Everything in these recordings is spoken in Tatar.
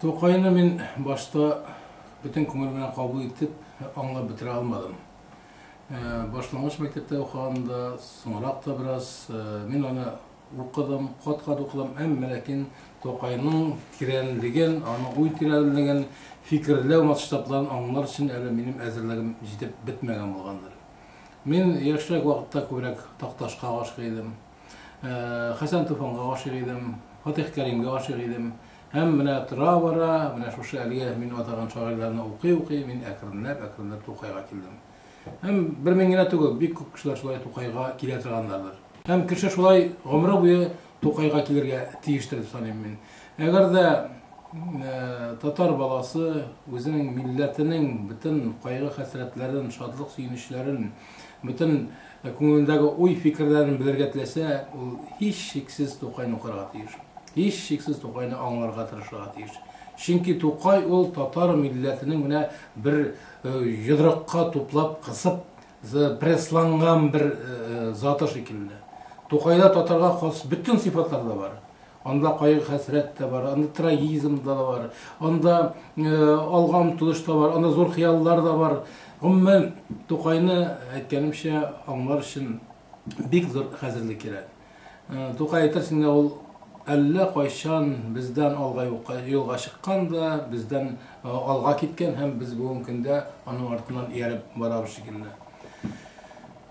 Тукайны мин башта бүтән күңел белән кабул итеп, аңлап бетерә алмадым. Башлангыч мәктәптә укыганда, соңрак та бераз мин аны укыдым, кат-кат укыдым, әмма ләкин Тукайның тирәнлеген, аның уй тирәнлеген, фикерләү масштабларын аңлар өчен әле минем әзерлегем җитеп бетмәгән булгандыр. Мин яшьрәк вакытта күбрәк Такташка гашык идем, Хәсән Туфанга гашык идем, Фатих Кәримгә гашык идем. Һәм менә тора-бара, менә шушы әлегә мин атаган шагыйрьләрне укый, мин әкренләп Тукайга килдем. Һәм бер мең генә түгел, бик күп кешеләр шулай Тукайга килә торганнардыр. Һәм кеше шулай гомере буе Тукайга килергә тиештер дип саныйм мин. Әгәр дә татар баласы үзенең милләтенең бөтен кайгы-хәсрәтләрен, шатлык сөенечләрен, бөтен күңелендәге уй фикерләрен белергә теләсә, ул һичшиксез Тукайны укырга тиеш. Һичшиксез Тукайны аңларга тырышырга тиеш. Чөнки Тукай ул татар милләтенең менә бер йодрыкка туплап кысып прессланган бер заты шикелле. Тукайда татарга хас бөтен сыйфатлар да бар. Анда кайгы-хәсрәт та бар, анда трагизм да бар, анда алга омтылыш та бар, анда зур хыяллар да бар. Гомумән Тукайны әйткәнемчә аңлар өчен бик зур хәзерлек кирәк. Тукай әйтерсең ул әллә кайчан бездән алга юлга чыккан да, бездән алга киткән һәм без бүген көндә аның артыннан ияреп барабыз шикелле.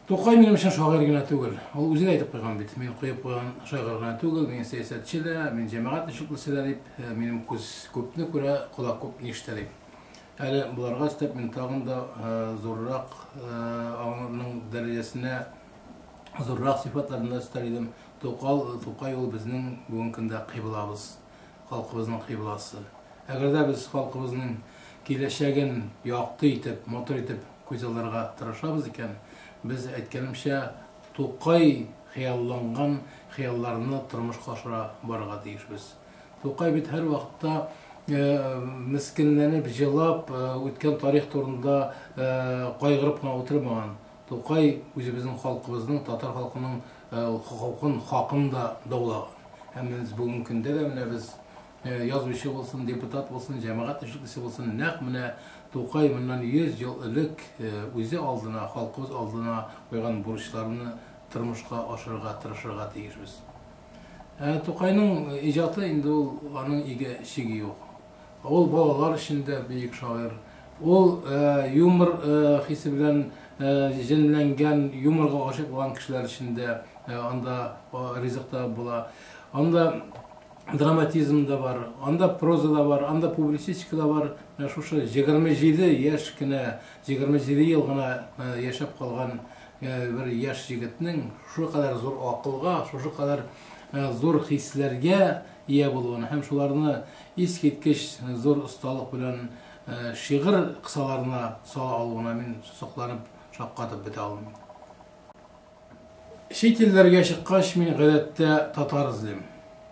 Тукай минем өчен шагыйрь генә түгел. Ул үзе әйтеп куйган бит. Мин куеп куйган шагыйрь генә түгел, мин сәясәтче дә, мин җәмәгать эшлеклесе дә дип, минем күз күпне күрә, колак күп ишетә дип. Әле буларга өстәп мин тагын да зуррак аның дәрәҗәсенә, зуррак сыйфатларына өстәр идем. Тукай ул безнең бүген көндә кыйблабыз, халкыбызның кыйбласы. Әгәр дә без халкыбызның киләчәген якты итеп, матур итеп күзалларга тырышабыз икән, без әйткәнемчә Тукай хыялланган хыялларны тормышка ашыра барырга тиешбез. Тукай бит һәр вакытта мискенләнеп, җылап, үткән тарих турында кайгырып кына утырмаган. Тукай үзебезнең халкыбызның, татар халкының хакын да даулаган. Һәм без бүген көндә дә менә без язучы булсын, депутат булсын, җәмәгать эшлеклесе булсын, нәкъ менә Тукай моннан 100 ел элек үзе алдына, халкыбыз алдына куйган бурычларны тормышка ашырга, тырышырга тиешбез. Тукайның иҗаты инде ул аның иге чиге юк. Ул балалар өчен дә бик шагыйрь. Ул юмор хисе белән җенләнгән, юморга гашык булган кешеләр өчен дә анда ризыкта була. Анда драматизм да бар, анда проза да бар, анда публицистика да бар. Шушы 27 яшь кенә, 27 ел гына яшәп калган бер яшь җегетнең шу кадәр зур акылга, шушы кадәр зур хисләргә ия булуын һәм шуларны искиткеч зур осталык белән шигырь кысаларына сала алуына мин сокланып, шаккатып бетә алмыйм. Чит илләргә чыккач мин гадәттә татар эзлим.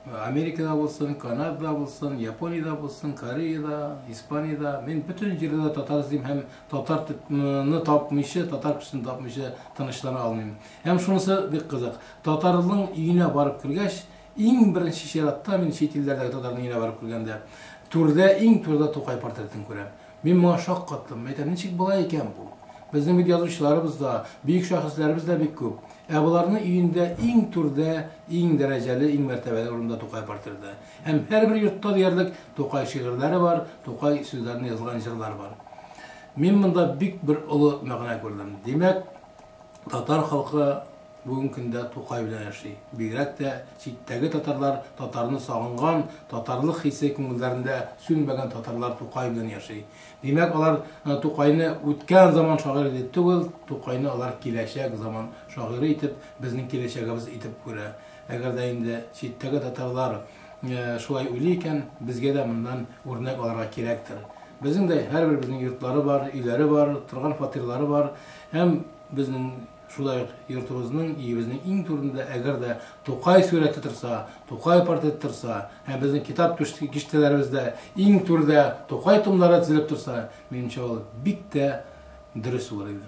Америкада булсын, Канадада булсын, Япониядә булсын, Кореяда, Испаниядә, мин бөтен җирдә татар эзлим һәм татарны тапмыйча, татар кешесен тапмыйча тынычлана алмыйм. Һәм шунысы бик кызык. Татарның өенә барып кергәч, иң беренче чиратта мин чит илләрдәге татарның өенә барып кергәндә, иң түрдә Тукай портретын күрәм. Мин моңа шаккаттым. Әйтәм, ничек була икән бу? Безнең бит язучыларыбыз да, бик шәхесләребез дә бик күп. Буларның өендә иң түрдә, иң дәрәҗәле, иң мәртәбәле урында Тукай портреты. Һәм һәрбер йортта диярлек Тукай шигырьләре бар, Тукай сүзләрен язган җырлар бар. Мин монда бик бер олы мәгънә күрдем. Димәк, татар халкы бүген көндә Тукай белән яши. Бигрәк тә читтәге татарлар, татарны сагынган, татарлык хисе күңелләрендә сүнмәгән татарлар Тукай белән яши. Димәк, алар Тукайны үткән заман шагыйрь итеп түгел, Тукайны алар киләчәк заман шагыйрь итеп, безнең киләчәгебез итеп күрә. Әгәр дә инде читтәге татарлар шулай уйлый икән, безгә дә моннан үрнәк алырга кирәктер. Безнең дә һәрбер безнең йортлары бар, өйләре бар, торган фатирлары бар, һәм безнең шулай йортыбызның, иебезнең иң түрендә әгәр дә Тукай сурәте торса, Тукай портреты торса, һәм безнең китап киштәләребездә иң түрдә Тукай томнары төзелеп торса, минемчә ул бик тә дөрес булыр иде.